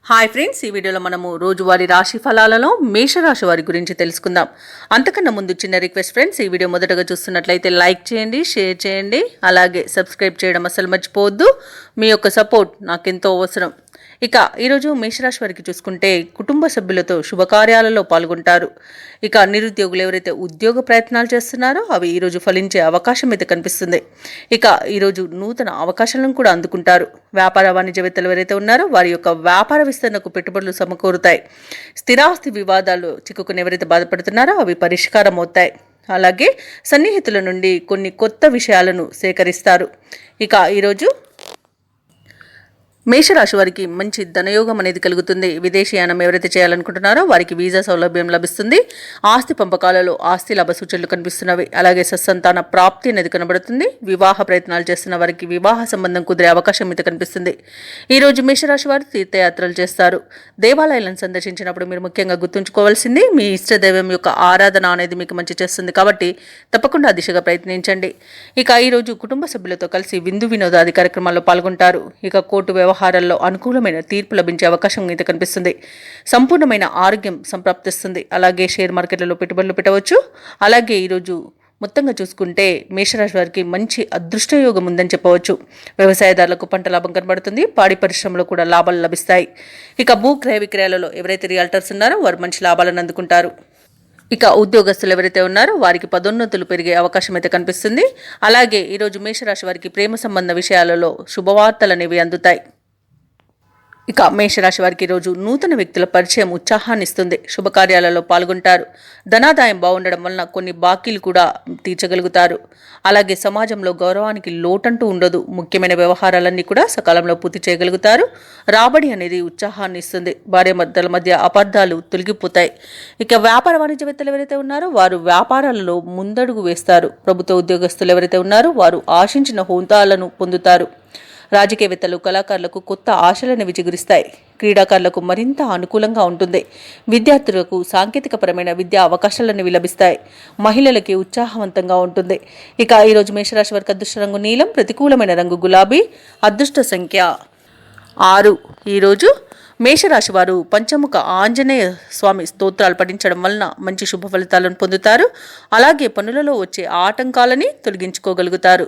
Hi friends, ఈ వీడియోలో మనము రోజువారీ రాశి ఫలాలలో మేషరాశి వారి గురించి తెలుసుకుందాం. అంతకన్నా ముందు చిన్న రిక్వెస్ట్ ఫ్రెండ్స్, ఈ వీడియో మొదటగా చూస్తున్నట్లయితే లైక్ చేయండి, షేర్ చేయండి, అలాగే సబ్స్క్రైబ్ చేయడం అసలు మర్చిపోవద్దు. మీ యొక్క సపోర్ట్ నాకెంతో అవసరం. ఇక ఈరోజు మేషరాశి వారికి చూసుకుంటే కుటుంబ సభ్యులతో శుభకార్యాలలో పాల్గొంటారు. ఇక నిరుద్యోగులు ఎవరైతే ఉద్యోగ ప్రయత్నాలు చేస్తున్నారో అవి ఈరోజు ఫలించే అవకాశం అయితే కనిపిస్తుంది. ఇక ఈరోజు నూతన అవకాశాలను కూడా అందుకుంటారు. వ్యాపార వాణిజ్యవేత్తలు ఎవరైతే ఉన్నారో వారి యొక్క వ్యాపార విస్తరణకు పెట్టుబడులు సమకూరుతాయి. స్థిరాస్తి వివాదాలు చిక్కుకుని ఎవరైతే బాధపడుతున్నారో అవి పరిష్కారం అవుతాయి. అలాగే సన్నిహితుల నుండి కొన్ని కొత్త విషయాలను సేకరిస్తారు. ఇక ఈరోజు మేషరాశి వారికి మంచి ధనయోగం అనేది కలుగుతుంది. విదేశీయానం ఎవరైతే చేయాలనుకుంటున్నారో వారికి వీసా సౌలభ్యం లభిస్తుంది. ఆస్తి పంపకాలలో ఆస్తి లాభ సూచనలు కనిపిస్తున్నవి. అలాగే సత్సంతాన ప్రాప్తి అనేది కనబడుతుంది. వివాహ ప్రయత్నాలు చేస్తున్న వారికి వివాహ సంబంధం కుదిరే అవకాశం అయితే కనిపిస్తుంది. ఈరోజు మేషరాశి వారు తీర్థయాత్రలు చేస్తారు. దేవాలయాలను సందర్శించినప్పుడు మీరు ముఖ్యంగా గుర్తుంచుకోవాల్సింది మీ ఇష్టదైవం యొక్క ఆరాధన అనేది మీకు మంచి చేస్తుంది. కాబట్టి తప్పకుండా ఆ దిశగా ప్రయత్నించండి. ఇక ఈరోజు కుటుంబ సభ్యులతో కలిసి విందు వినోదాది కార్యక్రమాల్లో పాల్గొంటారు. ఇక కోర్టు వ్యవహారాల్లో అనుకూలమైన తీర్పు లభించే అవకాశం అయితే కనిపిస్తుంది. సంపూర్ణమైన ఆరోగ్యం సంప్రాప్తిస్తుంది. అలాగే షేర్ మార్కెట్లలో పెట్టుబడులు పెట్టవచ్చు. అలాగే ఈరోజు మొత్తంగా చూసుకుంటే మేషరాశి వారికి మంచి అదృష్టయోగం ఉందని చెప్పవచ్చు. వ్యవసాయదారులకు పంట లాభం కనబడుతుంది. పాడి పరిశ్రమలో కూడా లాభాలు లభిస్తాయి. ఇక భూ క్రయ విక్రయాలలో ఎవరైతే రియల్టర్స్ ఉన్నారో వారు మంచి లాభాలను అందుకుంటారు. ఇక ఉద్యోగస్తులు ఎవరైతే ఉన్నారో వారికి పదోన్నతులు పెరిగే అవకాశం అయితే కనిపిస్తుంది. అలాగే ఈరోజు మేషరాశి వారికి ప్రేమ సంబంధ విషయాలలో శుభవార్తలు అనేవి అందుతాయి. ఇక మేషరాశి వారికి ఈరోజు నూతన వ్యక్తుల పరిచయం ఉత్సాహాన్ని ఇస్తుంది. శుభకార్యాలలో పాల్గొంటారు. ధనాదాయం బాగుండడం వలన కొన్ని బాకీలు కూడా తీర్చగలుగుతారు. అలాగే సమాజంలో గౌరవానికి లోటంటూ ఉండదు. ముఖ్యమైన వ్యవహారాలన్నీ కూడా సకాలంలో పూర్తి చేయగలుగుతారు. రాబడి అనేది ఉత్సాహాన్ని ఇస్తుంది. భార్యాభర్తల మధ్య అపార్థాలు తొలగిపోతాయి. ఇక వ్యాపార వాణిజ్యవేత్తలు ఎవరైతే ఉన్నారో వారు వ్యాపారాలలో ముందడుగు వేస్తారు. ప్రభుత్వ ఉద్యోగస్తులు ఎవరైతే ఉన్నారో వారు ఆశించిన హోదాలను పొందుతారు. రాజకీయవేత్తలు కళాకారులకు కొత్త ఆశలను విజిగురిస్తాయి. క్రీడాకారులకు మరింత అనుకూలంగా ఉంటుంది. విద్యార్థులకు సాంకేతికపరమైన విద్యా అవకాశాలను లభిస్తాయి. మహిళలకి ఉత్సాహవంతంగా ఉంటుంది. ఇక ఈరోజు మేషరాశి వారికి అదృష్ట రంగు నీలం, ప్రతికూలమైన రంగు గులాబీ, అదృష్ట సంఖ్య 6. ఈరోజు మేషరాశి వారు పంచముఖ ఆంజనేయ స్వామి స్తోత్రాలు పఠించడం వలన మంచి శుభ ఫలితాలను పొందుతారు. అలాగే పనులలో వచ్చే ఆటంకాలని తొలగించుకోగలుగుతారు.